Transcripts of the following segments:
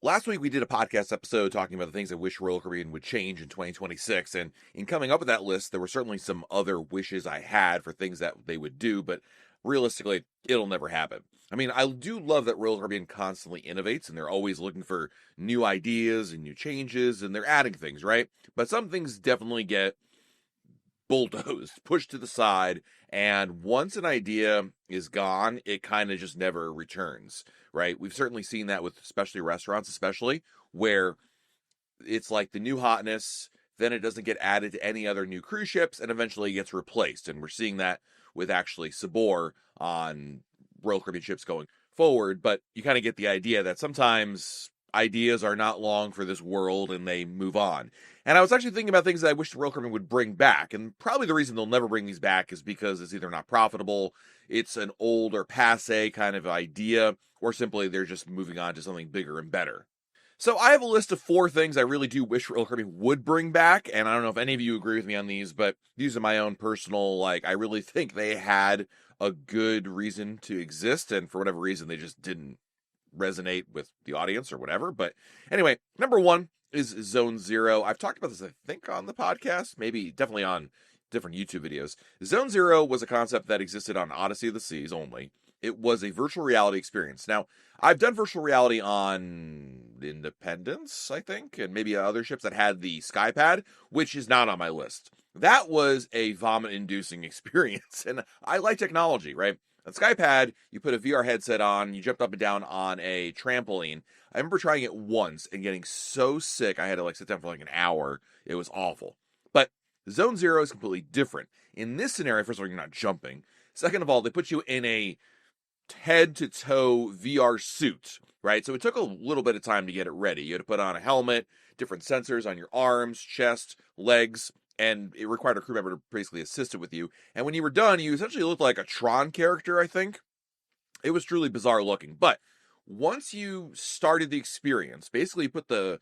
Last week we did a podcast episode talking about the things I wish Royal Caribbean would change in 2026, and in coming up with that list, there were certainly some other wishes I had for things that they would do, but realistically, it'll never happen. I mean, I do love that Royal Caribbean constantly innovates, and they're always looking for new ideas and new changes, and they're adding things, right? But some things definitely get bulldozed, pushed to the side, and once an idea is gone, it kind of just never returns, right? We've certainly seen that with especially restaurants, especially where it's like the new hotness, then it doesn't get added to any other new cruise ships, and eventually gets replaced. And we're seeing that with actually Sabor on Royal Caribbean ships going forward. But you kind of get the idea that sometimes ideas are not long for this world and they move on. And I was actually thinking about things that I wish the Royal Caribbean would bring back. And probably the reason they'll never bring these back is because it's either not profitable, it's an old or passe kind of idea, or simply they're just moving on to something bigger and better. So I have a list of 4 things I really do wish Royal Caribbean would bring back, and I don't know if any of you agree with me on these, but these are my own personal, I really think they had a good reason to exist, and for whatever reason, they just didn't resonate with the audience or whatever. But anyway, number 1 is Zone Zero. I've talked about this, I think, on the podcast, maybe definitely on different YouTube videos. Zone Zero was a concept that existed on Odyssey of the Seas only. It was a virtual reality experience. Now, I've done virtual reality on Independence, I think, and maybe other ships that had the SkyPad, which is not on my list. That was a vomit-inducing experience, and I like technology, right? On SkyPad, you put a VR headset on, you jumped up and down on a trampoline. I remember trying it once and getting so sick, I had to sit down for an hour. It was awful. But Zone Zero is completely different. In this scenario, first of all, you're not jumping. Second of all, they put you in a head-to-toe VR suit, right? So it took a little bit of time to get it ready. You had to put on a helmet, different sensors on your arms, chest, legs, and it required a crew member to basically assist it with you. And when you were done, you essentially looked like a Tron character, I think. It was truly bizarre looking. But once you started the experience, basically you put the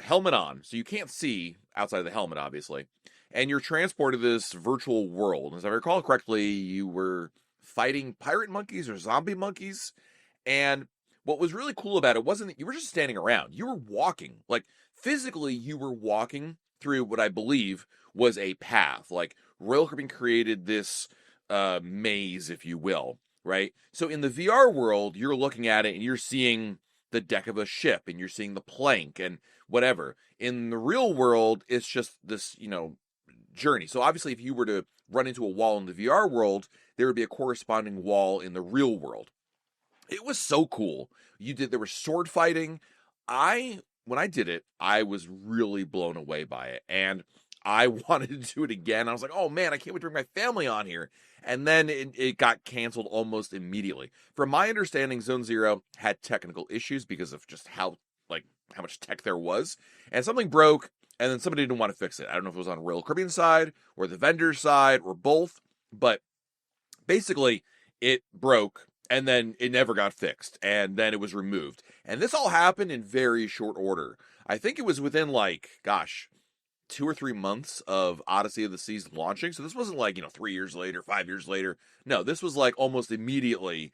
helmet on, so you can't see outside of the helmet, obviously, and you're transported to this virtual world. As I recall correctly, you were fighting pirate monkeys or zombie monkeys. And what was really cool about it wasn't that you were just standing around. You were walking. Physically, you were walking through what I believe was a path. Royal Caribbean created this maze, if you will, right? So in the VR world, you're looking at it and you're seeing the deck of a ship and you're seeing the plank and whatever. In the real world, it's just this, journey. So obviously, if you were to run into a wall in the VR world, there would be a corresponding wall in the real world. It was so cool. There was sword fighting. When I did it, I was really blown away by it. And I wanted to do it again. I was like, oh man, I can't wait to bring my family on here. And then it got canceled almost immediately. From my understanding, Zone Zero had technical issues because of just how much tech there was. And something broke, and then somebody didn't want to fix it. I don't know if it was on Royal Caribbean side or the vendor's side or both, but basically it broke and then it never got fixed and then it was removed. And this all happened in very short order. I think it was within 2 or 3 months of Odyssey of the Seas launching. So this wasn't 3 years later, 5 years later. No, this was almost immediately.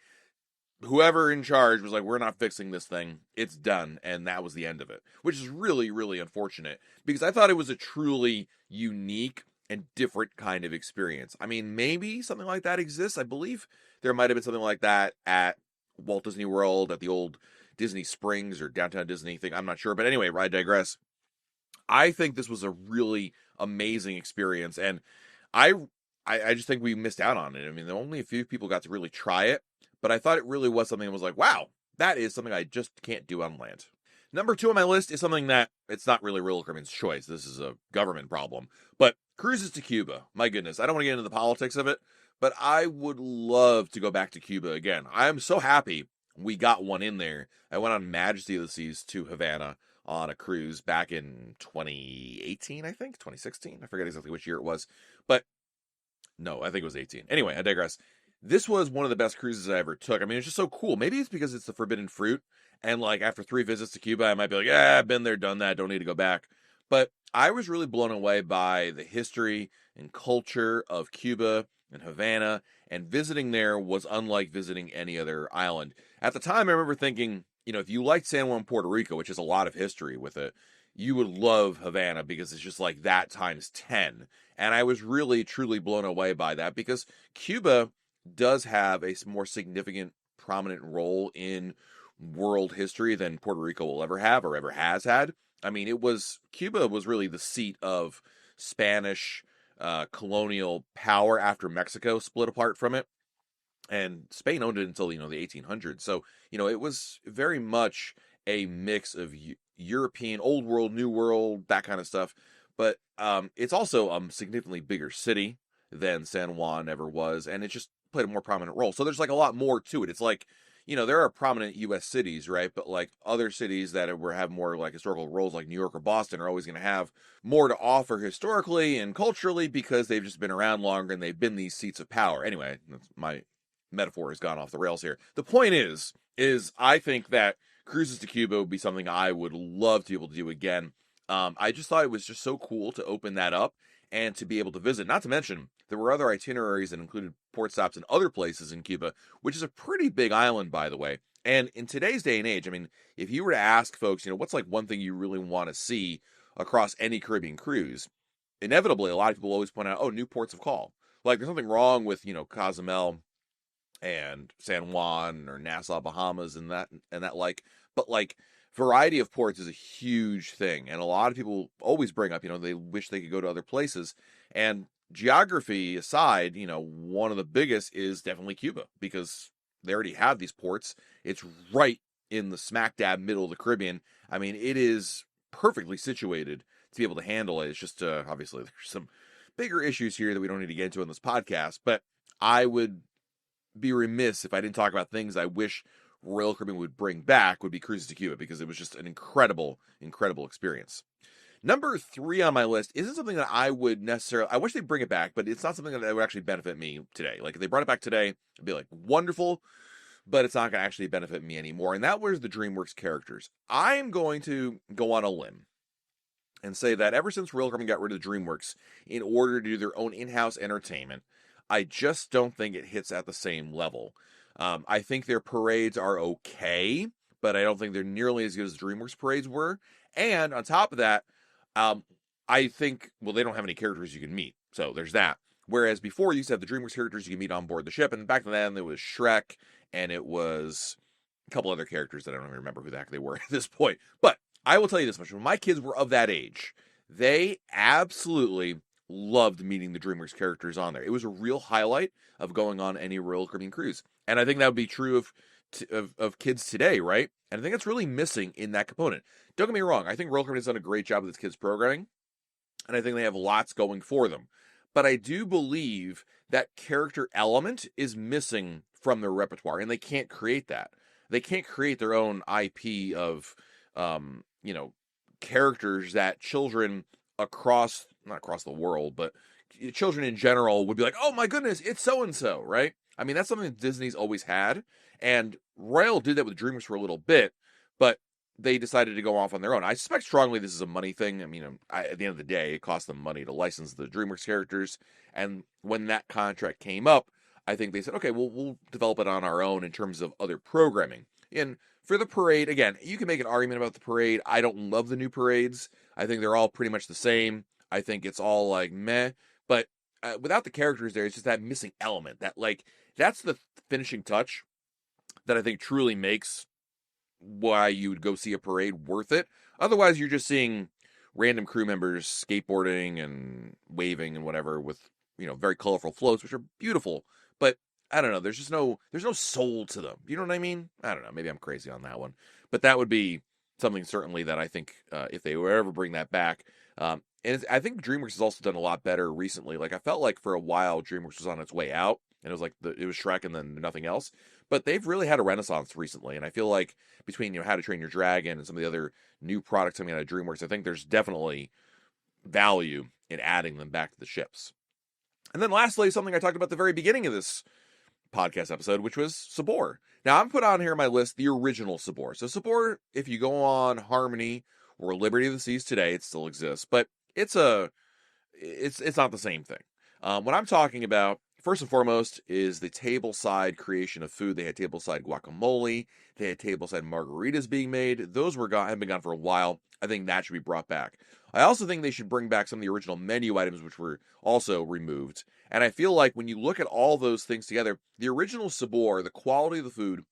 Whoever in charge was like, we're not fixing this thing. It's done. And that was the end of it, which is really, really unfortunate because I thought it was a truly unique and different kind of experience. I mean, maybe something like that exists. I believe there might have been something like that at Walt Disney World, at the old Disney Springs or Downtown Disney thing. I'm not sure. But anyway, I digress. I think this was a really amazing experience. And I just think we missed out on it. I mean, only a few people got to really try it. But I thought it really was something that was wow, that is something I just can't do on land. Number 2 on my list is something that it's not really Royal Caribbean's choice. This is a government problem. But cruises to Cuba. My goodness, I don't want to get into the politics of it, but I would love to go back to Cuba again. I am so happy we got one in there. I went on Majesty of the Seas to Havana on a cruise back in 2018, I think, 2016. I forget exactly which year it was. But no, I think it was 18. Anyway, I digress. This was one of the best cruises I ever took. I mean, it's just so cool. Maybe it's because it's the forbidden fruit. And after 3 visits to Cuba, I might be like, yeah, I've been there, done that. Don't need to go back. But I was really blown away by the history and culture of Cuba and Havana. And visiting there was unlike visiting any other island. At the time, I remember thinking, if you liked San Juan, Puerto Rico, which has a lot of history with it, you would love Havana because it's just like that times 10. And I was really, truly blown away by that because Cuba does have a more significant, prominent role in world history than Puerto Rico will ever have or ever has had. I mean, Cuba was really the seat of Spanish colonial power after Mexico split apart from it. And Spain owned it until, the 1800s. So, it was very much a mix of European, old world, new world, that kind of stuff. But it's also a significantly bigger city than San Juan ever was. And it just played a more prominent role. So there's like a lot more to it. It's like, there are prominent U.S. cities, right? But like other cities that have more like historical roles, like New York or Boston, are always going to have more to offer historically and culturally because they've just been around longer and they've been these seats of power. Anyway, that's my metaphor has gone off the rails here. The point is I think that cruises to Cuba would be something I would love to be able to do again. I just thought it was just so cool to open that up and to be able to visit. Not to mention, there were other itineraries that included port stops in other places in Cuba, which is a pretty big island, by the way. And in today's day and age, I mean, if you were to ask folks, what's like one thing you really want to see across any Caribbean cruise, inevitably, a lot of people always point out, new ports of call. Like, there's nothing wrong with, Cozumel and San Juan or Nassau, Bahamas, and that like, but like variety of ports is a huge thing, and a lot of people always bring up, they wish they could go to other places. And geography aside, one of the biggest is definitely Cuba because they already have these ports. It's right in the smack dab middle of the Caribbean. I mean, it is perfectly situated to be able to handle it. It's just obviously there's some bigger issues here that we don't need to get into in this podcast, but I would be remiss if I didn't talk about things I wish Royal Caribbean would bring back would be cruises to Cuba because it was just an incredible, incredible experience. Number 3 on my list isn't something that I would necessarily, I wish they'd bring it back, but it's not something that would actually benefit me today. Like if they brought it back today, I'd be like, wonderful, but it's not going to actually benefit me anymore. And that was the DreamWorks characters. I'm going to go on a limb and say that ever since Royal Caribbean got rid of DreamWorks in order to do their own in-house entertainment, I just don't think it hits at the same level. I think their parades are okay, but I don't think they're nearly as good as DreamWorks parades were. And on top of that, I think, they don't have any characters you can meet. So there's that. Whereas before, you used to have the DreamWorks characters you can meet on board the ship. And back then, there was Shrek, and it was a couple other characters that I don't even remember who the heck they were at this point. But I will tell you this much. When my kids were of that age, they absolutely loved meeting the DreamWorks characters on there. It was a real highlight of going on any Royal Caribbean cruise. And I think that would be true of kids today, right? And I think it's really missing in that component. Don't get me wrong. I think Royal Caribbean has done a great job with its kids programming, and I think they have lots going for them. But I do believe that character element is missing from their repertoire, and they can't create that. They can't create their own IP of, characters that children not across the world, but children in general would be like, oh my goodness, it's so-and-so, right? I mean, that's something that Disney's always had, and Royal did that with DreamWorks for a little bit, but they decided to go off on their own. I suspect strongly this is a money thing. I mean, at the end of the day, it cost them money to license the DreamWorks characters, and when that contract came up, I think they said, okay, we'll develop it on our own in terms of other programming. And for the parade, again, you can make an argument about the parade. I don't love the new parades. I think they're all pretty much the same. I think it's all like meh, but without the characters there, it's just that missing element that's the finishing touch that I think truly makes why you would go see a parade worth it. Otherwise, you're just seeing random crew members skateboarding and waving and whatever with, very colorful floats, which are beautiful. But I don't know. There's no soul to them. You know what I mean? I don't know. Maybe I'm crazy on that one, but that would be something certainly that I think if they were ever bring that back. And I think DreamWorks has also done a lot better recently. Like I felt like for a while DreamWorks was on its way out, and it was like it was Shrek and then nothing else. But they've really had a renaissance recently, and I feel like between How to Train Your Dragon and some of the other new products coming out of DreamWorks, I think there's definitely value in adding them back to the ships. And then lastly, something I talked about at the very beginning of this podcast episode, which was Sabor. Now I'm put on here on my list the original Sabor. So Sabor, if you go on Harmony or Liberty of the Seas today, it still exists, but it's not the same thing. What I'm talking about first and foremost is the tableside creation of food. They had tableside guacamole. They had tableside margaritas being made. Those have been gone for a while. I think that should be brought back. I also think they should bring back some of the original menu items, which were also removed. And I feel like when you look at all those things together, the original Sabor, the quality of the food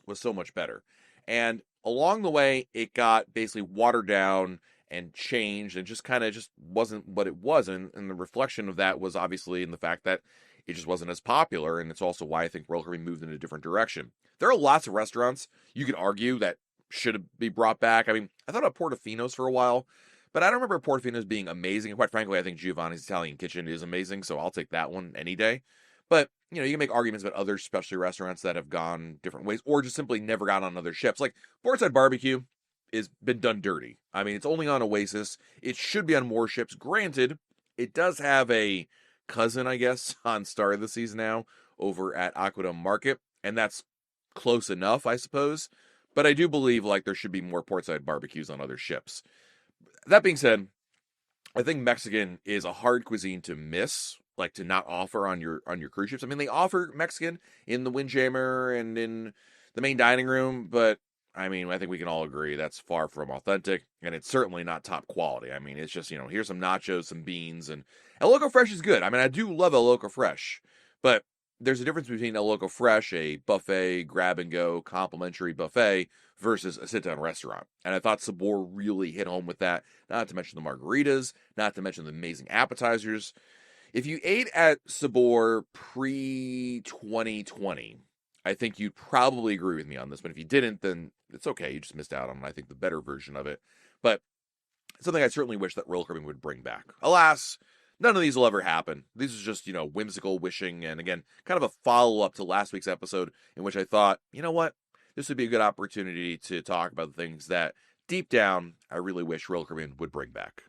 was so much better. And along the way, it got basically watered down and changed and just kind of just wasn't what it was. And the reflection of that was obviously in the fact that it just wasn't as popular. And it's also why I think Royal Caribbean moved in a different direction. There are lots of restaurants you could argue that should be brought back. I mean, I thought about Portofino's for a while, but I don't remember Portofino's being amazing. And quite frankly, I think Giovanni's Italian Kitchen is amazing, so I'll take that one any day. But, you can make arguments about other specialty restaurants that have gone different ways or just simply never got on other ships. Like Portside Barbecue has been done dirty. I mean, it's only on Oasis. It should be on more ships. Granted, it does have a cousin, I guess, on Star of the Seas now over at Aquadome Market, and that's close enough, I suppose. But I do believe there should be more portside barbecues on other ships. That being said, I think Mexican is a hard cuisine to miss, to not offer on your cruise ships. I mean, they offer Mexican in the Windjammer and in the main dining room, but I mean, I think we can all agree that's far from authentic, and it's certainly not top quality. I mean, it's just, here's some nachos, some beans, and El Loco Fresh is good. I mean, I do love El Loco Fresh, but there's a difference between El Loco Fresh, a buffet, grab-and-go, complimentary buffet, versus a sit-down restaurant. And I thought Sabor really hit home with that, not to mention the margaritas, not to mention the amazing appetizers. If you ate at Sabor pre-2020, I think you'd probably agree with me on this, but if you didn't, then it's okay. You just missed out on, I think, the better version of it. But it's something I certainly wish that Royal Caribbean would bring back. Alas, none of these will ever happen. These are just, whimsical wishing, and again, kind of a follow-up to last week's episode in which I thought, you know what? This would be a good opportunity to talk about the things that, deep down, I really wish Royal Caribbean would bring back.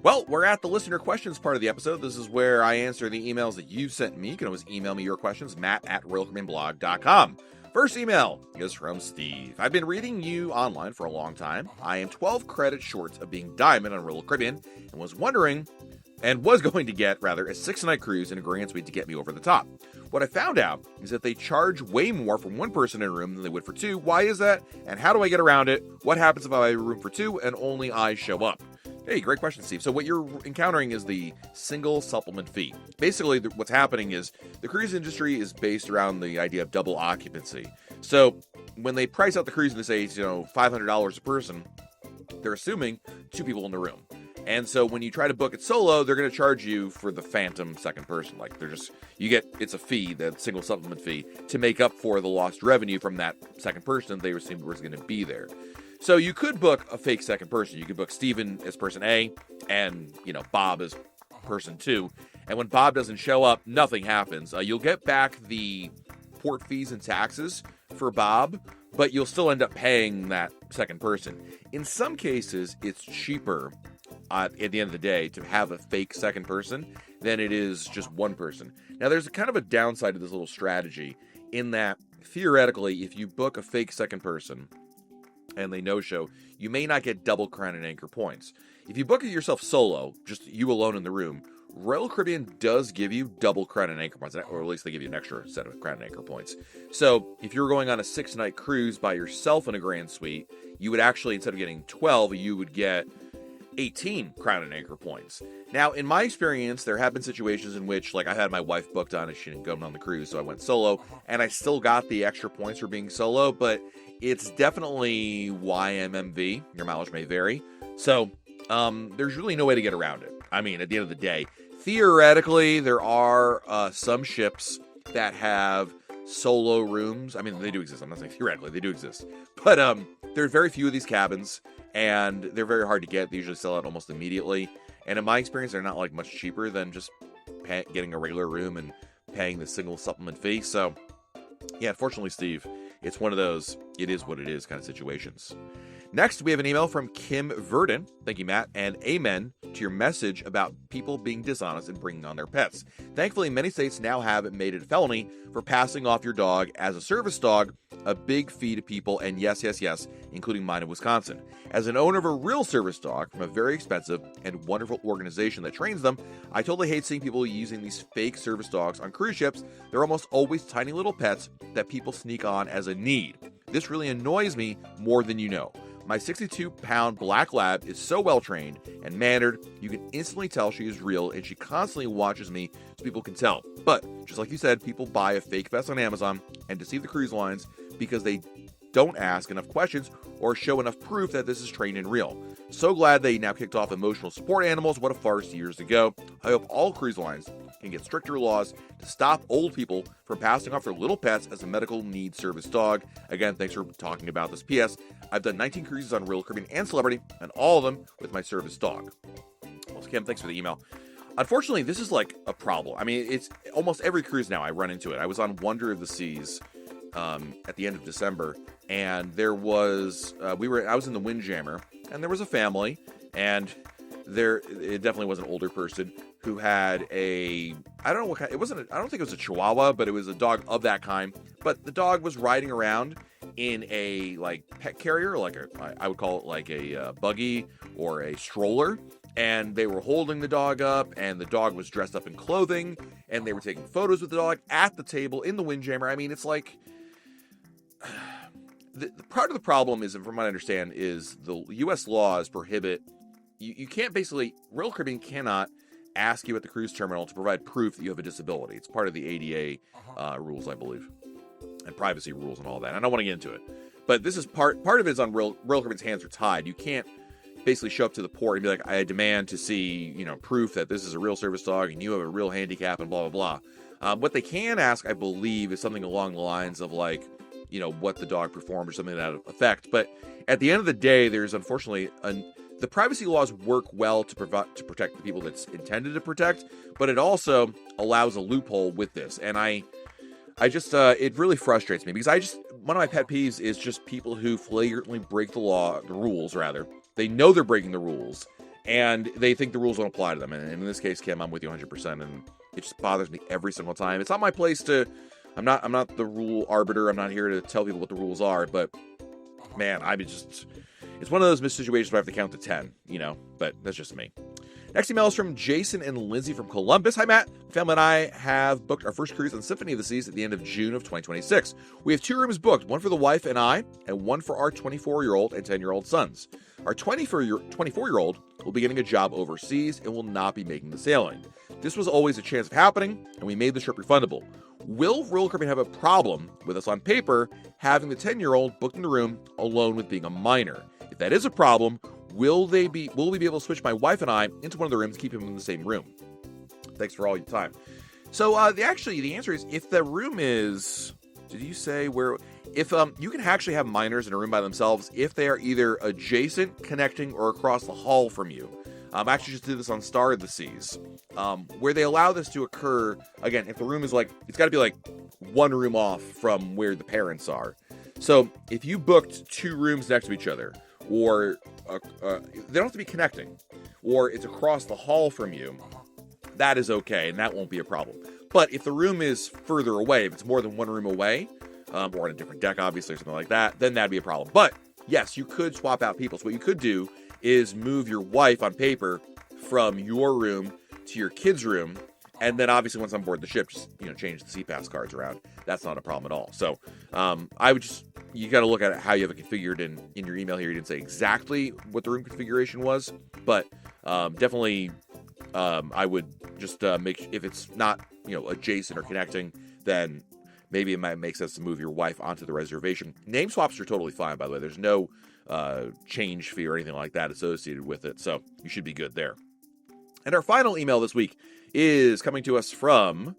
Well, we're at the listener questions part of the episode. This is where I answer the emails that you sent me. You can always email me your questions, matt@royalcaribbeanblog.com. First email is from Steve. I've been reading you online for a long time. I am 12 credits short of being Diamond on Royal Caribbean and was going to get a 6-night cruise in a Grand Suite to get me over the top. What I found out is that they charge way more for one person in a room than they would for two. Why is that? And how do I get around it? What happens if I have a room for two and only I show up? Hey, great question, Steve. So what you're encountering is the single supplement fee. Basically, what's happening is the cruise industry is based around the idea of double occupancy. So when they price out the cruise and they say, $500 a person, they're assuming two people in the room. And so when you try to book it solo, they're going to charge you for the phantom second person. It's a fee, the single supplement fee, to make up for the lost revenue from that second person they assumed was going to be there. So you could book a fake second person. You could book Steven as person A and, Bob as person 2. And when Bob doesn't show up, nothing happens. You'll get back the port fees and taxes for Bob, but you'll still end up paying that second person. In some cases, it's cheaper at the end of the day to have a fake second person than it is just one person. Now, there's kind of a downside to this little strategy in that, theoretically, if you book a fake second person and they no-show, you may not get double Crown and Anchor points. If you book it yourself solo, just you alone in the room, Royal Caribbean does give you double Crown and Anchor points, or at least they give you an extra set of Crown and Anchor points. So if you're going on a 6-night cruise by yourself in a Grand Suite, you would actually, instead of getting 12, you would get 18 Crown and Anchor points. Now, in my experience, there have been situations in which, I had my wife booked on it, she didn't go on the cruise, so I went solo, and I still got the extra points for being solo, but it's definitely YMMV. Your mileage may vary. So, there's really no way to get around it. I mean, at the end of the day, theoretically, there are some ships that have solo rooms. I mean, they do exist. I'm not saying theoretically, they do exist. But there are very few of these cabins, and they're very hard to get. They usually sell out almost immediately. And in my experience, they're not much cheaper than just getting a regular room and paying the single supplement fee. So, yeah, unfortunately, Steve, it's one of those, it is what it is kind of situations. Next, we have an email from Kim Verdon. Thank you, Matt, and amen to your message about people being dishonest and bringing on their pets. Thankfully, many states now have made it a felony for passing off your dog as a service dog a big fee to people, and yes, including mine in Wisconsin. As an owner of a real service dog from a very expensive and wonderful organization that trains them, I totally hate seeing people using these fake service dogs on cruise ships. They're almost always tiny little pets that people sneak on as a need. This really annoys me more than you know. My 62-pound black lab is so well-trained and mannered, you can instantly tell she is real, and she constantly watches me so people can tell. But, just like you said, people buy a fake vest on Amazon and deceive the cruise lines because they don't ask enough questions or show enough proof that this is trained and real. So glad they now kicked off emotional support animals. What a farce years ago. I hope all cruise lines can get stricter laws to stop old people from passing off their little pets as a medical need service dog. Again, thanks for talking about this. P.S. I've done 19 cruises on Royal Caribbean and Celebrity, and all of them with my service dog. Well, Kim, thanks for the email. Unfortunately, this is like a problem. I mean, it's almost every cruise now I run into it. I was on Wonder of the Seas at the end of December, and there was I was in the Windjammer, and there was a family, and it definitely was an older person who had I don't know what kind, I don't think it was a Chihuahua, but it was a dog of that kind. But the dog was riding around in a like pet carrier, I would call it like a buggy or a stroller. And they were holding the dog up, and the dog was dressed up in clothing, and they were taking photos with the dog at the table in the Windjammer. I mean, it's like the part of the problem is, from what I understand, is the U.S. laws prohibit you can't basically Royal Caribbean cannot ask you at the cruise terminal to provide proof that you have a disability. It's part of the ADA rules, I believe, and privacy rules and all that. I don't want to get into it, but this is part of it is on Royal Caribbean's hands are tied. You can't basically show up to the port and be like, I demand to see, proof that this is a real service dog and you have a real handicap and blah, blah, blah. What they can ask, I believe, is something along the lines of like, what the dog performed or something to that effect. But at the end of the day, there's unfortunately the privacy laws work well to protect the people that's intended to protect, but it also allows a loophole with this. And I just, it really frustrates me because one of my pet peeves is just people who flagrantly break the rules. They know they're breaking the rules, and they think the rules don't apply to them. And in this case, Kim, I'm with you 100%, and it just bothers me every single time. It's not my place I'm not the rule arbiter. I'm not here to tell people what the rules are, but man, it's one of those situations where I have to count to 10, but that's just me. Next email is from Jason and Lindsay from Columbus. Hi, Matt. My family and I have booked our first cruise on Symphony of the Seas at the end of June of 2026. We have 2 rooms booked, one for the wife and I, and one for our 24-year-old and 10-year-old sons. Our 24-year-old will be getting a job overseas and will not be making the sailing. This was always a chance of happening, and we made the trip refundable. Will Royal Caribbean have a problem with us on paper having the 10-year-old booked in the room alone with being a minor? If that is a problem, will we be able to switch my wife and I into one of the rooms, keep him in the same room? Thanks for all your time. So the answer is, if the room is, did you say where? If you can actually have minors in a room by themselves if they are either adjacent, connecting, or across the hall from you. I actually just did this on Star of the Seas, where they allow this to occur. Again, if the room is it's got to be like one room off from where the parents are. So if you booked 2 rooms next to each other, or they don't have to be connecting, or it's across the hall from you, that is okay, and that won't be a problem. But if the room is further away, if it's more than one room away, or on a different deck, obviously, or something like that, then that'd be a problem. But yes, you could swap out people. So what you could do is move your wife on paper from your room to your kid's room, and then obviously once on board the ship, just change the SeaPass cards around. That's not a problem at all. So I would you got to look at how you have it configured in your email here. You didn't say exactly what the room configuration was, but definitely I would just make, if it's not adjacent or connecting, then maybe it might make sense to move your wife onto the reservation. Name swaps are totally fine, by the way. There's no change fee or anything like that associated with it, so you should be good there. And our final email this week is coming to us from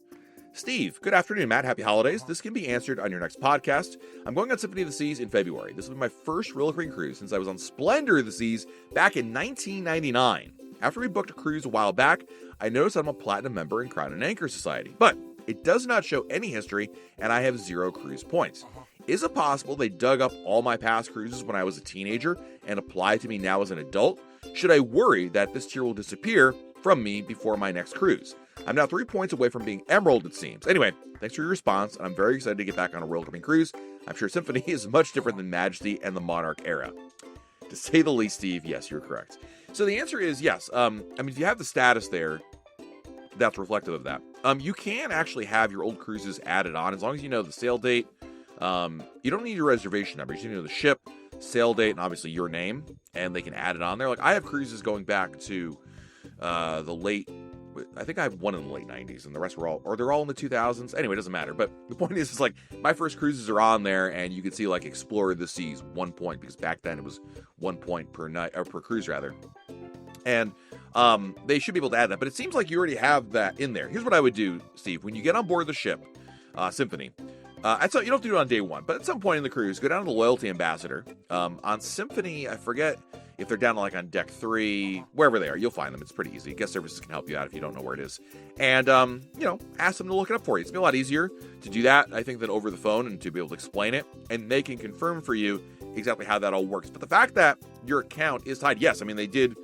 Steve. Good afternoon, Matt. Happy holidays. This can be answered on your next podcast. I'm going on Symphony of the Seas in February. This will be my first Royal Caribbean cruise since I was on Splendor of the Seas back in 1999. After we booked a cruise a while back, I noticed I'm a platinum member in Crown and Anchor Society, but it does not show any history, and I have 0 cruise points. Is it possible they dug up all my past cruises when I was a teenager and applied to me now as an adult? Should I worry that this tier will disappear from me before my next cruise? I'm now 3 points away from being Emerald, it seems. Anyway, thanks for your response, and I'm very excited to get back on a Royal Caribbean cruise. I'm sure Symphony is much different than Majesty and the Monarch era. To say the least, Steve, yes, you're correct. So the answer is yes. If you have the status there, that's reflective of that. You can actually have your old cruises added on as long as you know the sail date. You don't need your reservation number. You just need to know the ship, sail date, and obviously your name, and they can add it on there. Like, I have cruises going back to the late, I think I have one in the late 90s, and the rest they're all in the 2000s. Anyway, it doesn't matter. But the point is, like, my first cruises are on there, and you can see, like, Explore the Seas, 1 point, because back then it was 1 point per night, or per cruise, rather. And they should be able to add that, but it seems like you already have that in there. Here's what I would do, Steve. When you get on board the ship, Symphony, you don't have to do it on day one, but at some point in the cruise, go down to the Loyalty Ambassador. On Symphony, I forget if they're down like on deck 3, wherever they are, you'll find them. It's pretty easy. Guest services can help you out if you don't know where it is. And, ask them to look it up for you. It's been a lot easier to do that, I think, than over the phone and to be able to explain it. And they can confirm for you exactly how that all works. But the fact that your account is tied, yes, they did,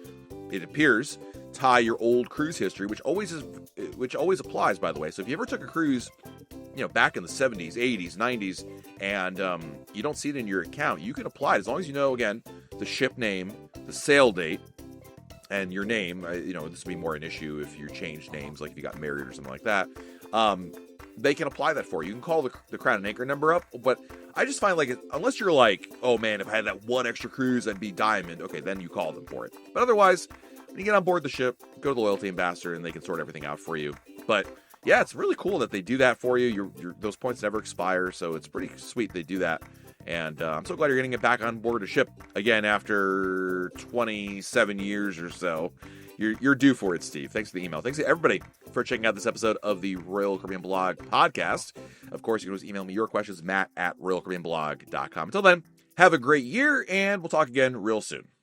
it appears, tie your old cruise history, which always applies, by the way. So if you ever took a cruise, back in the 70s, 80s, 90s, and you don't see it in your account, you can apply it as long as you know, again, the ship name, the sail date, and your name. This would be more an issue if you changed names, like if you got married or something like that. They can apply that for you. You can call the Crown and Anchor number up, but I just find, like, unless you're like, oh man, if I had that one extra cruise, I'd be Diamond. Okay, then you call them for it. But otherwise, when you get on board the ship, go to the Loyalty Ambassador, and they can sort everything out for you. But yeah, it's really cool that they do that for you. Those points never expire, so it's pretty sweet they do that. And I'm so glad you're getting it back on board a ship again after 27 years or so. You're due for it, Steve. Thanks for the email. Thanks to everybody for checking out this episode of the Royal Caribbean Blog podcast. Of course, you can always email me your questions, Matt@RoyalCaribbeanBlog.com. Until then, have a great year, and we'll talk again real soon.